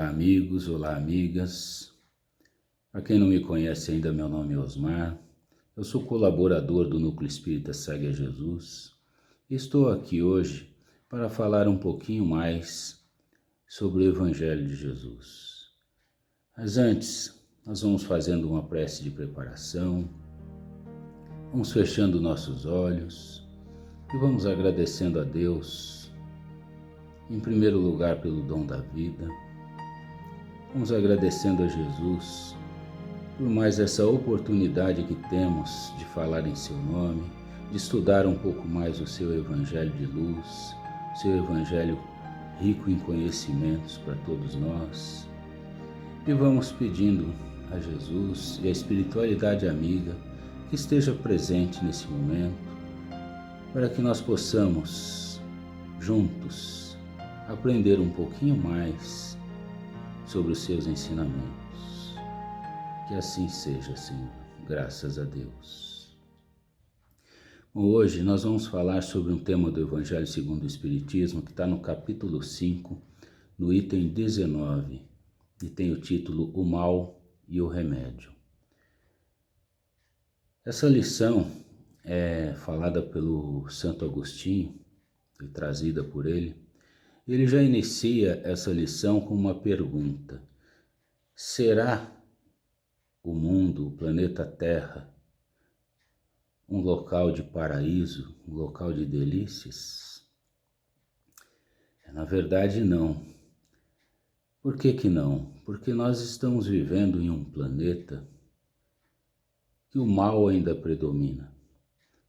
Olá amigos, olá amigas. Para quem não me conhece ainda, meu nome é Osmar. Eu sou colaborador do Núcleo Espírita Segue a Jesus. Estou aqui hoje para falar um pouquinho mais sobre o Evangelho de Jesus. Mas antes, nós vamos fazendo uma prece de preparação, vamos fechando nossos olhos e vamos agradecendo a Deus, em primeiro lugar, pelo dom da vida. Vamos agradecendo a Jesus por mais essa oportunidade que temos de falar em seu nome, de estudar um pouco mais o seu Evangelho de luz, seu Evangelho rico em conhecimentos para todos nós. E vamos pedindo a Jesus e a espiritualidade amiga que esteja presente nesse momento, para que nós possamos, juntos, aprender um pouquinho mais sobre os seus ensinamentos. Que assim seja, Senhor, graças a Deus. Bom, hoje nós vamos falar sobre um tema do Evangelho segundo o Espiritismo que está no capítulo 5, no item 19, e tem o título O Mal e o Remédio. Essa lição é falada pelo Santo Agostinho e trazida por ele. Ele já inicia essa lição com uma pergunta: será o mundo, o planeta Terra, um local de paraíso, um local de delícias? Na verdade, não. Por que não? Porque nós estamos vivendo em um planeta que o mal ainda predomina.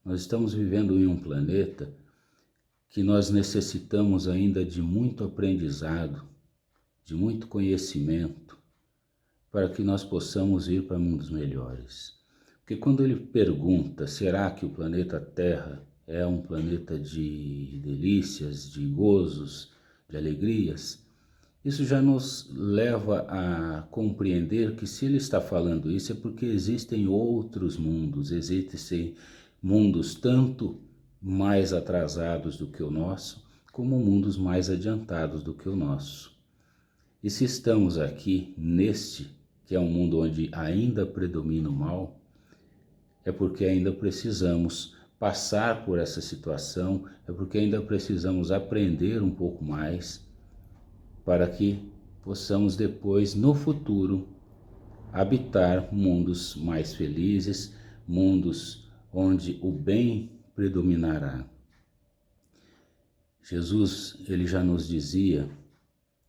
Nós estamos vivendo em um planeta que nós necessitamos ainda de muito aprendizado, de muito conhecimento, para que nós possamos ir para mundos melhores. Porque quando ele pergunta, será que o planeta Terra é um planeta de delícias, de gozos, de alegrias? Isso já nos leva a compreender que se ele está falando isso é porque existem outros mundos, existem mundos tanto mais atrasados do que o nosso, como mundos mais adiantados do que o nosso. E se estamos aqui neste, que é um mundo onde ainda predomina o mal, é porque ainda precisamos passar por essa situação, é porque ainda precisamos aprender um pouco mais para que possamos depois, no futuro, habitar mundos mais felizes, mundos onde o bem predominará. Jesus, ele já nos dizia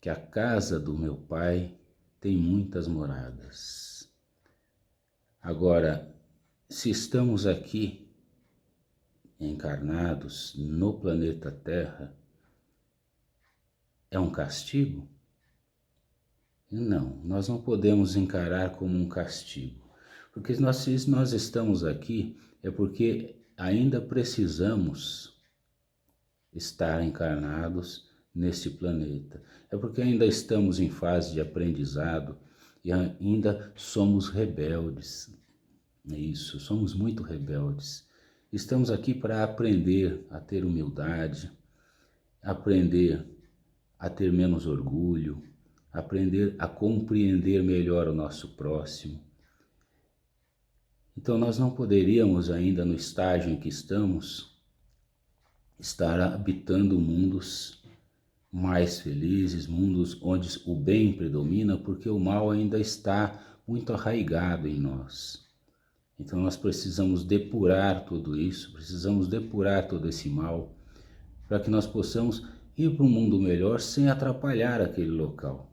que a casa do meu Pai tem muitas moradas. Agora, se estamos aqui encarnados no planeta Terra, é um castigo? Não, nós não podemos encarar como um castigo. Porque se nós estamos aqui, é porque ainda precisamos estar encarnados neste planeta. É porque ainda estamos em fase de aprendizado e ainda somos rebeldes. Isso, somos muito rebeldes. Estamos aqui para aprender a ter humildade, aprender a ter menos orgulho, aprender a compreender melhor o nosso próximo. Então nós não poderíamos ainda, no estágio em que estamos, estar habitando mundos mais felizes, mundos onde o bem predomina, porque o mal ainda está muito arraigado em nós. Então nós precisamos depurar tudo isso, precisamos depurar todo esse mal, para que nós possamos ir para um mundo melhor sem atrapalhar aquele local.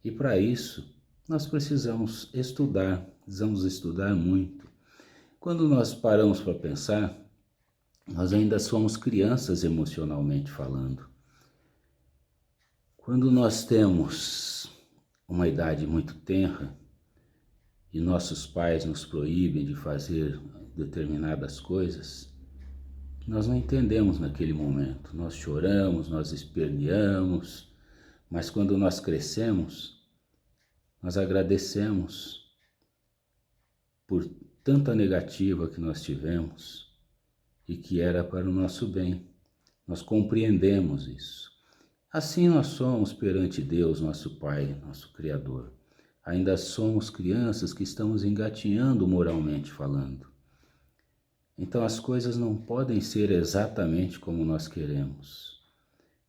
E para isso, nós precisamos estudar muito. Quando nós paramos para pensar, nós ainda somos crianças emocionalmente falando. Quando nós temos uma idade muito tenra e nossos pais nos proíbem de fazer determinadas coisas, nós não entendemos naquele momento. Nós choramos, nós esperneamos, mas quando nós crescemos, nós agradecemos por tanta negativa que nós tivemos e que era para o nosso bem. Nós compreendemos isso. Assim nós somos perante Deus, nosso Pai, nosso Criador. Ainda somos crianças que estamos engatinhando moralmente falando. Então as coisas não podem ser exatamente como nós queremos.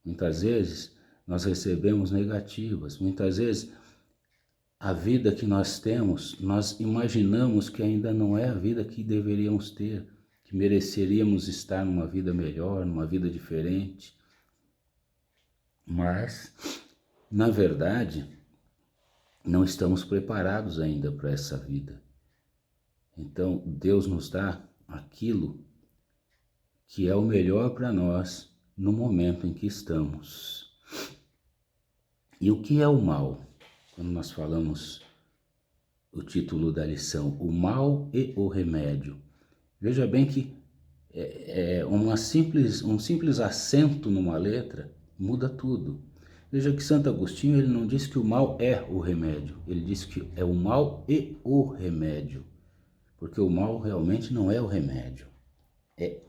Muitas vezes nós recebemos negativas, muitas vezes a vida que nós temos, nós imaginamos que ainda não é a vida que deveríamos ter, que mereceríamos estar numa vida melhor, numa vida diferente. Mas, na verdade, não estamos preparados ainda para essa vida. Então, Deus nos dá aquilo que é o melhor para nós no momento em que estamos. E o que é o mal? Quando nós falamos o título da lição, o mal e o remédio. Veja bem que um simples acento numa letra muda tudo. Veja que Santo Agostinho ele não diz que o mal é o remédio, ele diz que é o mal e o remédio, porque o mal realmente não é o remédio, é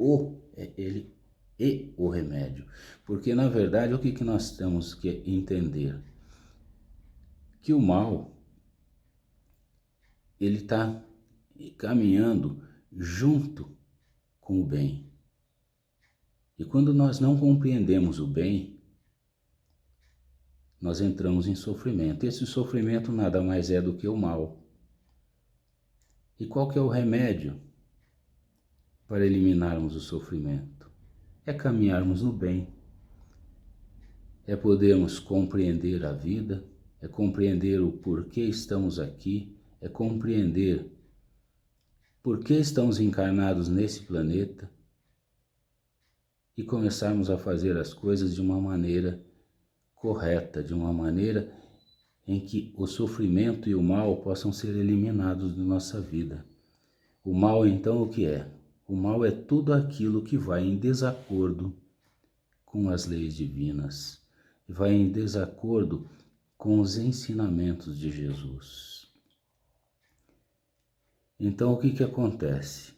ele e o remédio. Porque na verdade o que nós temos que entender? Que o mal ele está caminhando junto com o bem. E quando nós não compreendemos o bem, nós entramos em sofrimento. Esse sofrimento nada mais é do que o mal. E qual que é o remédio para eliminarmos o sofrimento? É caminharmos no bem. É podermos compreender a vida, é compreender o porquê estamos aqui, é compreender por que estamos encarnados nesse planeta e começarmos a fazer as coisas de uma maneira correta, de uma maneira em que o sofrimento e o mal possam ser eliminados da nossa vida. O mal, então, o que é? O mal é tudo aquilo que vai em desacordo com as leis divinas, vai em desacordo com os ensinamentos de Jesus. Então, o que acontece?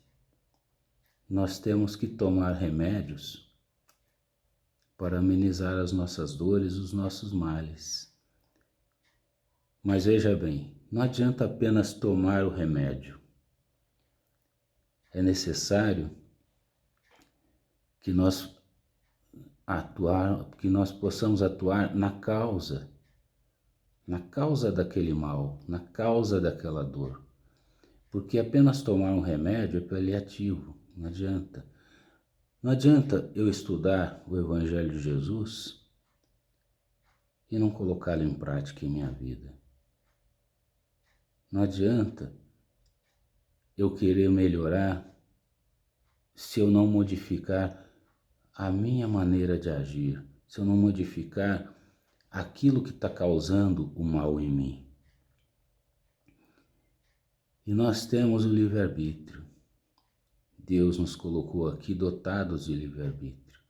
Nós temos que tomar remédios para amenizar as nossas dores, os nossos males. Mas veja bem, não adianta apenas tomar o remédio. É necessário que nós possamos atuar na causa daquele mal, na causa daquela dor. Porque apenas tomar um remédio é paliativo, não adianta. Não adianta eu estudar o Evangelho de Jesus e não colocá-lo em prática em minha vida. Não adianta eu querer melhorar se eu não modificar a minha maneira de agir, se eu não modificar aquilo que está causando o mal em mim. E nós temos o livre-arbítrio. Deus nos colocou aqui dotados de livre-arbítrio.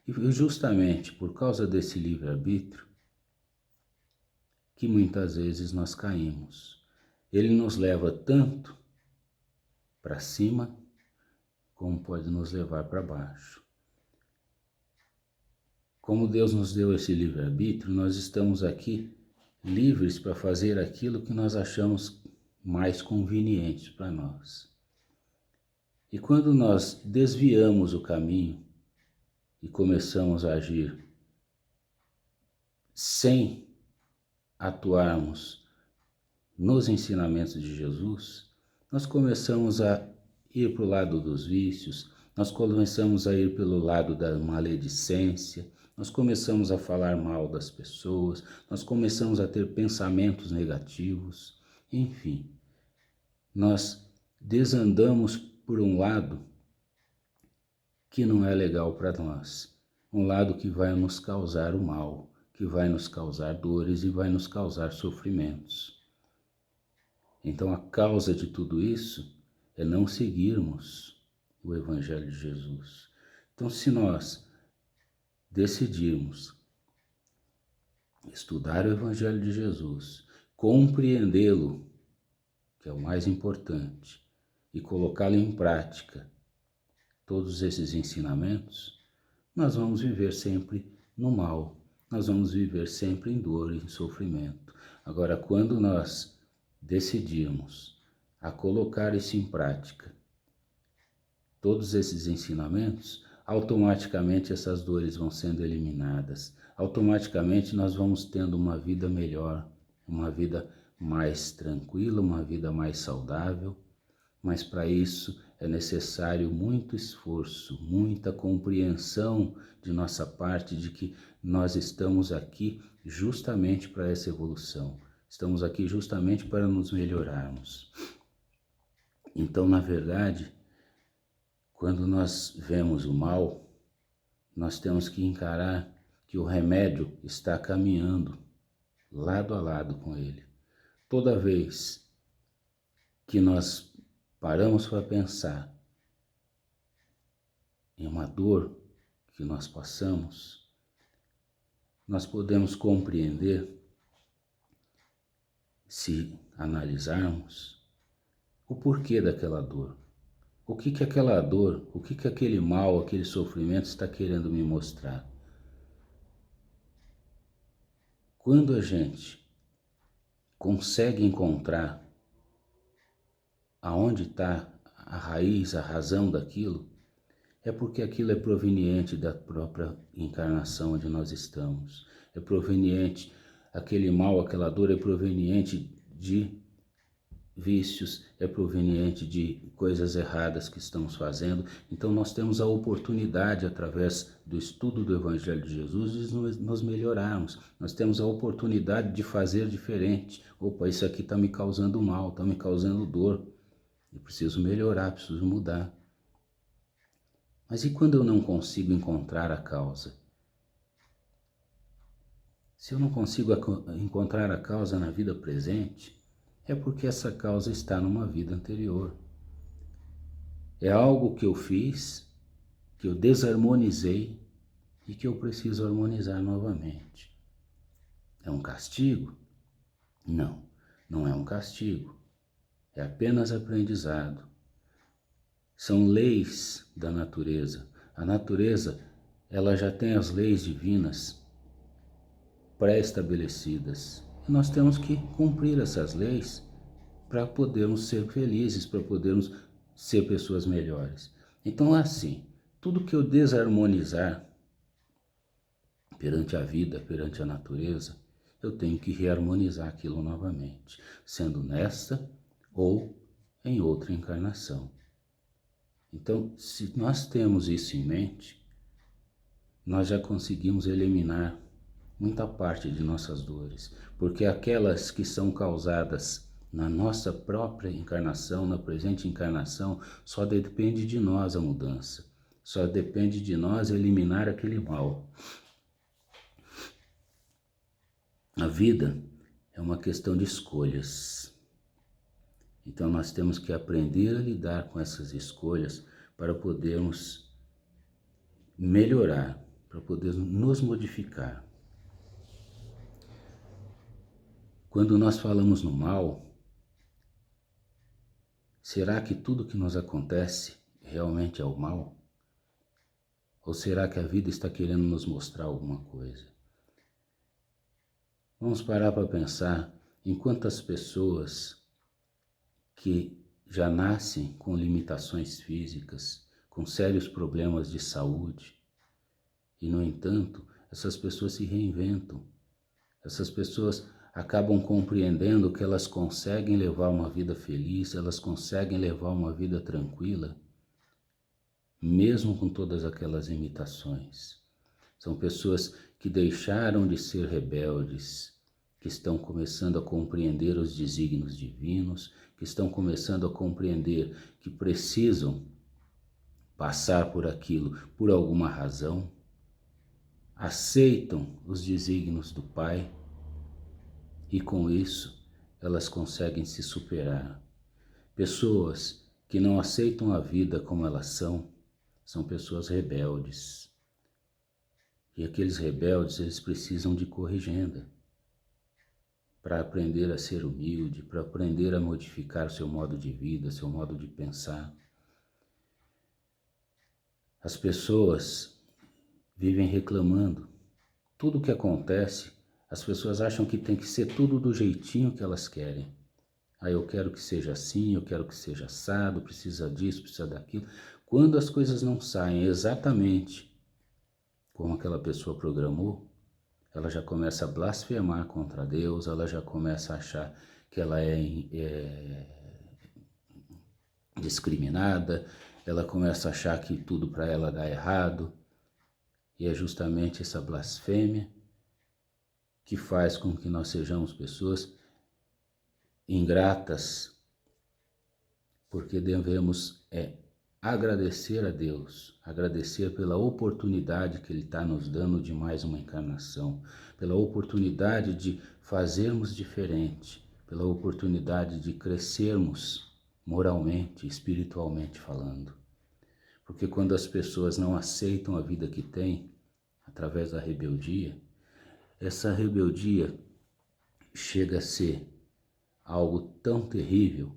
E justamente por causa desse livre-arbítrio que muitas vezes nós caímos. Ele nos leva tanto para cima como pode nos levar para baixo. Como Deus nos deu esse livre-arbítrio, nós estamos aqui livres para fazer aquilo que nós achamos mais conveniente para nós. E quando nós desviamos o caminho e começamos a agir sem atuarmos nos ensinamentos de Jesus, nós começamos a ir para o lado dos vícios, nós começamos a ir pelo lado da maledicência, nós começamos a falar mal das pessoas, nós começamos a ter pensamentos negativos, enfim, nós desandamos por um lado que não é legal para nós, um lado que vai nos causar o mal, que vai nos causar dores e vai nos causar sofrimentos. Então a causa de tudo isso é não seguirmos o Evangelho de Jesus. Então se nós decidirmos estudar o Evangelho de Jesus, compreendê-lo, que é o mais importante, e colocá-lo em prática, todos esses ensinamentos, nós vamos viver sempre no mal, nós vamos viver sempre em dor e em sofrimento. Agora, quando nós decidimos a colocar isso em prática, todos esses ensinamentos, automaticamente essas dores vão sendo eliminadas. Automaticamente nós vamos tendo uma vida melhor, uma vida mais tranquila, uma vida mais saudável. Mas para isso é necessário muito esforço, muita compreensão de nossa parte de que nós estamos aqui justamente para essa evolução. Estamos aqui justamente para nos melhorarmos. Então, na verdade, quando nós vemos o mal, nós temos que encarar que o remédio está caminhando lado a lado com ele. Toda vez que nós paramos para pensar em uma dor que nós passamos, nós podemos compreender, se analisarmos, o porquê daquela dor. O que aquela dor, o que aquele mal, aquele sofrimento está querendo me mostrar? Quando a gente consegue encontrar aonde está a raiz, a razão daquilo, é porque aquilo é proveniente da própria encarnação onde nós estamos. É proveniente, aquele mal, aquela dor é proveniente de vícios, é proveniente de coisas erradas que estamos fazendo. Então nós temos a oportunidade, através do estudo do Evangelho de Jesus, de nos melhorarmos. Nós temos a oportunidade de fazer diferente. Opa, isso aqui está me causando mal, está me causando dor. Eu preciso melhorar, preciso mudar. Mas e quando eu não consigo encontrar a causa? Se eu não consigo encontrar a causa na vida presente, é porque essa causa está numa vida anterior. É algo que eu fiz, que eu desarmonizei e que eu preciso harmonizar novamente. É um castigo? Não, não é um castigo. É apenas aprendizado. São leis da natureza. A natureza, ela já tem as leis divinas pré-estabelecidas. E nós temos que cumprir essas leis para podermos ser felizes, para podermos ser pessoas melhores. Então, assim, tudo que eu desarmonizar perante a vida, perante a natureza, eu tenho que reharmonizar aquilo novamente, sendo nesta ou em outra encarnação. Então, se nós temos isso em mente, nós já conseguimos eliminar muita parte de nossas dores, porque aquelas que são causadas na nossa própria encarnação, na presente encarnação, só depende de nós a mudança, só depende de nós eliminar aquele mal. A vida é uma questão de escolhas. Então nós temos que aprender a lidar com essas escolhas para podermos melhorar, para podermos nos modificar. Quando nós falamos no mal, será que tudo que nos acontece realmente é o mal? Ou será que a vida está querendo nos mostrar alguma coisa? Vamos parar para pensar em quantas pessoas que já nascem com limitações físicas, com sérios problemas de saúde, e no entanto, essas pessoas se reinventam. Essas pessoas acabam compreendendo que elas conseguem levar uma vida feliz, elas conseguem levar uma vida tranquila, mesmo com todas aquelas limitações. São pessoas que deixaram de ser rebeldes, que estão começando a compreender os desígnios divinos, que estão começando a compreender que precisam passar por aquilo por alguma razão, aceitam os desígnios do Pai e com isso elas conseguem se superar. Pessoas que não aceitam a vida como elas são pessoas rebeldes. E aqueles rebeldes, eles precisam de corrigenda para aprender a ser humilde, para aprender a modificar seu modo de vida, seu modo de pensar. As pessoas vivem reclamando. tudo que acontece, as pessoas acham que tem que ser tudo do jeitinho que elas querem. Eu quero que seja assim, eu quero que seja assado, precisa disso, precisa daquilo. Quando as coisas não saem exatamente como aquela pessoa programou, ela já começa a blasfemar contra Deus, ela já começa a achar que ela é discriminada, ela começa a achar que tudo para ela dá errado. E é justamente essa blasfêmia que faz com que nós sejamos pessoas ingratas, porque devemos agradecer a Deus, agradecer pela oportunidade que Ele está nos dando de mais uma encarnação, pela oportunidade de fazermos diferente, pela oportunidade de crescermos moralmente, espiritualmente falando. Porque quando as pessoas não aceitam a vida que têm, através da rebeldia, essa rebeldia chega a ser algo tão terrível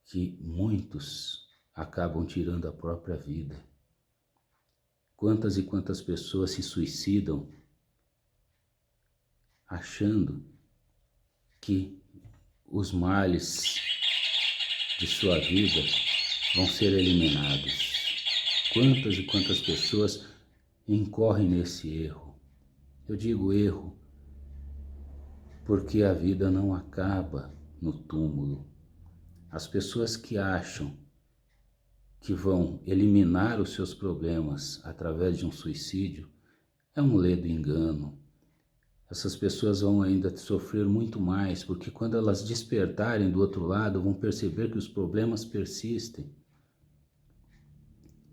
que muitos acabam tirando a própria vida. Quantas e quantas pessoas se suicidam achando que os males de sua vida vão ser eliminados. Quantas e quantas pessoas incorrem nesse erro? Eu digo erro porque a vida não acaba no túmulo. As pessoas que acham que vão eliminar os seus problemas através de um suicídio é um ledo engano. Essas pessoas vão ainda sofrer muito mais, porque quando elas despertarem do outro lado, vão perceber que os problemas persistem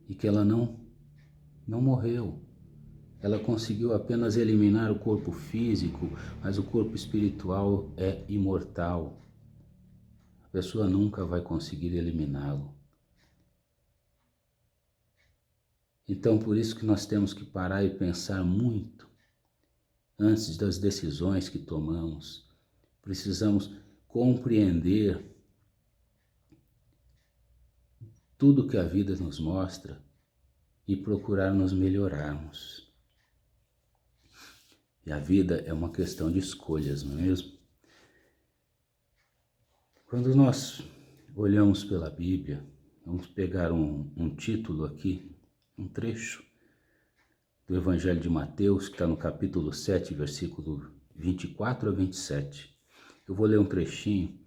e que ela não morreu. Ela conseguiu apenas eliminar o corpo físico, mas o corpo espiritual é imortal. A pessoa nunca vai conseguir eliminá-lo. Então, por isso que nós temos que parar e pensar muito antes das decisões que tomamos. Precisamos compreender tudo que a vida nos mostra e procurar nos melhorarmos. E a vida é uma questão de escolhas, não é mesmo? Quando nós olhamos pela Bíblia, vamos pegar um título aqui, um trecho do Evangelho de Mateus, que está no capítulo 7, versículo 24 a 27. Eu vou ler um trechinho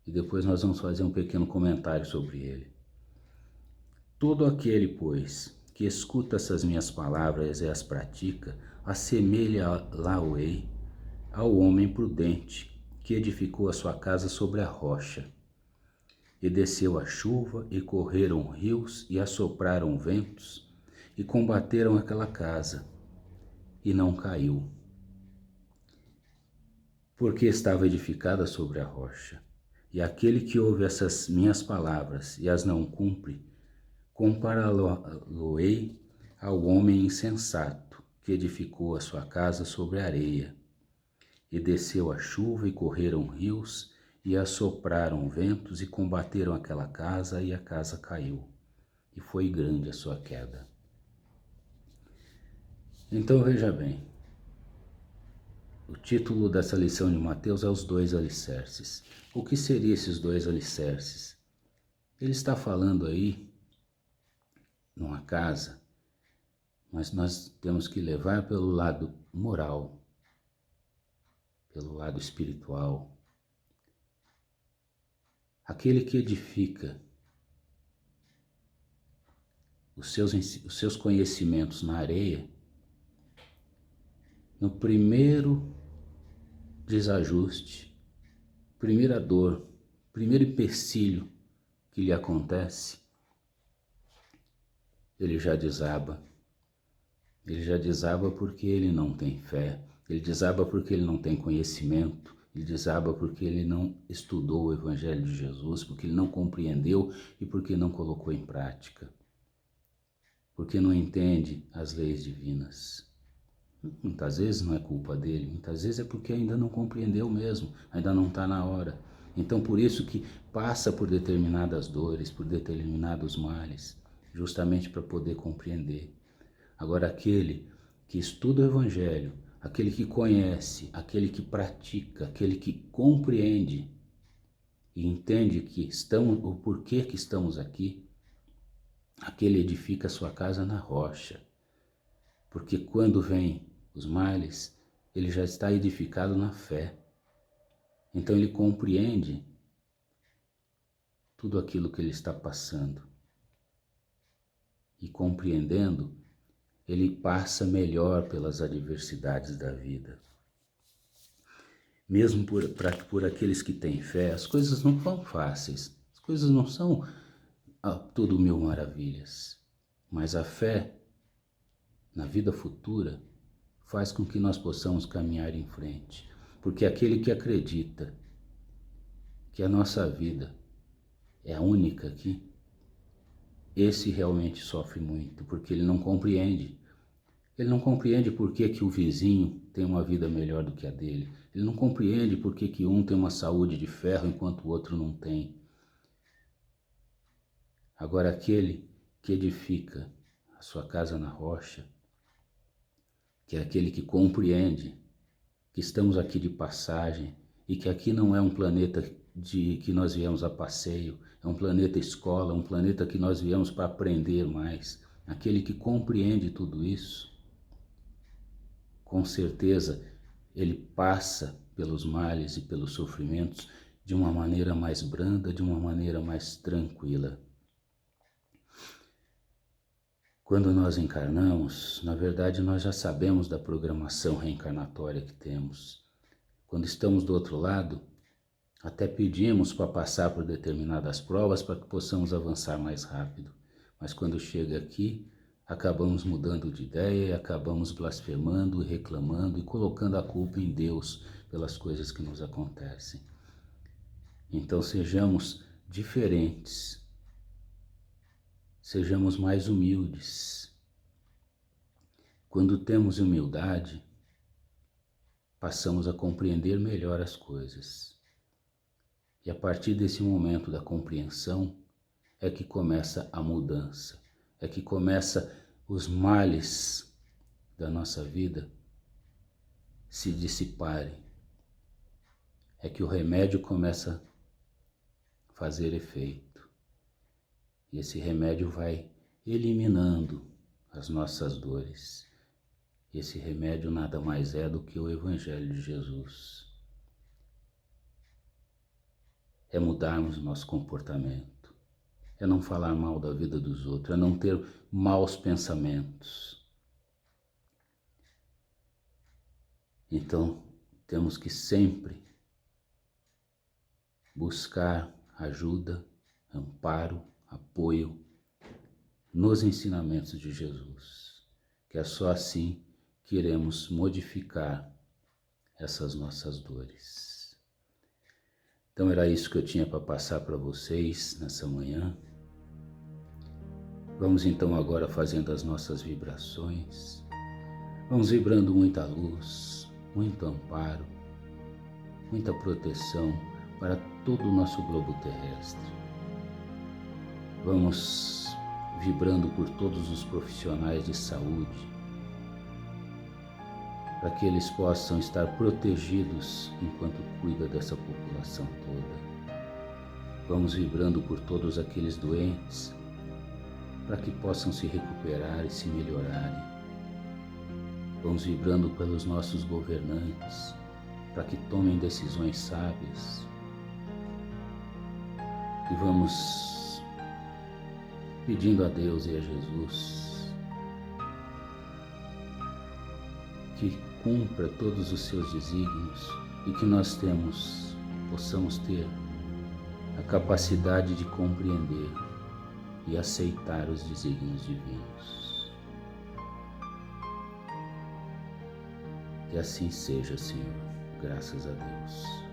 e depois nós vamos fazer um pequeno comentário sobre ele. Todo aquele, pois, que escuta essas minhas palavras e as pratica, assemelha-la-ei ao homem prudente, que edificou a sua casa sobre a rocha. E desceu a chuva, e correram rios, e assopraram ventos, e combateram aquela casa, e não caiu, porque estava edificada sobre a rocha. E aquele que ouve essas minhas palavras e as não cumpre, compará-lo-ei ao homem insensato, que edificou a sua casa sobre a areia. E desceu a chuva, e correram rios, e assopraram ventos, e combateram aquela casa, e a casa caiu. E foi grande a sua queda. Então veja bem, o título dessa lição de Mateus é Os Dois Alicerces. O que seriam esses dois alicerces? Ele está falando aí numa casa, mas nós temos que levar pelo lado moral, pelo lado espiritual. Aquele que edifica os seus conhecimentos na areia, no primeiro desajuste, primeira dor, primeiro empecilho que lhe acontece, ele já desaba. Ele já desaba porque ele não tem fé, ele desaba porque ele não tem conhecimento, ele desaba porque ele não estudou o Evangelho de Jesus, porque ele não compreendeu e porque não colocou em prática, porque não entende as leis divinas. Muitas vezes não é culpa dele, muitas vezes é porque ainda não compreendeu mesmo, ainda não está na hora. Então por isso que passa por determinadas dores, por determinados males, justamente para poder compreender. Agora aquele que estuda o Evangelho, aquele que conhece, aquele que pratica, aquele que compreende e entende o porquê que estamos aqui, aquele edifica sua casa na rocha, porque quando vem os males, ele já está edificado na fé. Então ele compreende tudo aquilo que ele está passando. E compreendendo, ele passa melhor pelas adversidades da vida. Mesmo por aqueles que têm fé, as coisas não são fáceis, as coisas não são tudo mil maravilhas. Mas a fé na vida futura faz com que nós possamos caminhar em frente. Porque aquele que acredita que a nossa vida é a única aqui, esse realmente sofre muito, porque ele não compreende. Ele não compreende por que o vizinho tem uma vida melhor do que a dele. Ele não compreende por que um tem uma saúde de ferro enquanto o outro não tem. Agora aquele que edifica a sua casa na rocha, que é aquele que compreende que estamos aqui de passagem e que aqui não é um planeta que nós viemos a passeio, é um planeta escola, um planeta que nós viemos para aprender mais. Aquele que compreende tudo isso, com certeza ele passa pelos males e pelos sofrimentos de uma maneira mais branda, de uma maneira mais tranquila. Quando nós encarnamos, na verdade nós já sabemos da programação reencarnatória que temos. Quando estamos do outro lado, até pedimos para passar por determinadas provas para que possamos avançar mais rápido. Mas quando chega aqui, acabamos mudando de ideia e acabamos blasfemando e reclamando e colocando a culpa em Deus pelas coisas que nos acontecem. Então sejamos diferentes, sejamos mais humildes. Quando temos humildade, passamos a compreender melhor as coisas. E a partir desse momento da compreensão é que começa a mudança, é que começa os males da nossa vida se dissiparem, é que o remédio começa a fazer efeito. E esse remédio vai eliminando as nossas dores. Esse remédio nada mais é do que o Evangelho de Jesus. É mudarmos o nosso comportamento, é não falar mal da vida dos outros, é não ter maus pensamentos. Então, temos que sempre buscar ajuda, amparo, apoio nos ensinamentos de Jesus, que é só assim que iremos modificar essas nossas dores. Então era isso que eu tinha para passar para vocês nessa manhã. Vamos então agora fazendo as nossas vibrações. Vamos vibrando muita luz, muito amparo, muita proteção para todo o nosso globo terrestre. Vamos vibrando por todos os profissionais de saúde, para que eles possam estar protegidos enquanto cuida dessa população toda. Vamos vibrando por todos aqueles doentes, para que possam se recuperar e se melhorarem. Vamos vibrando pelos nossos governantes, para que tomem decisões sábias. E vamos pedindo a Deus e a Jesus que cumpra todos os seus desígnios e que nós possamos ter a capacidade de compreender e aceitar os desígnios divinos. Que assim seja, Senhor, graças a Deus.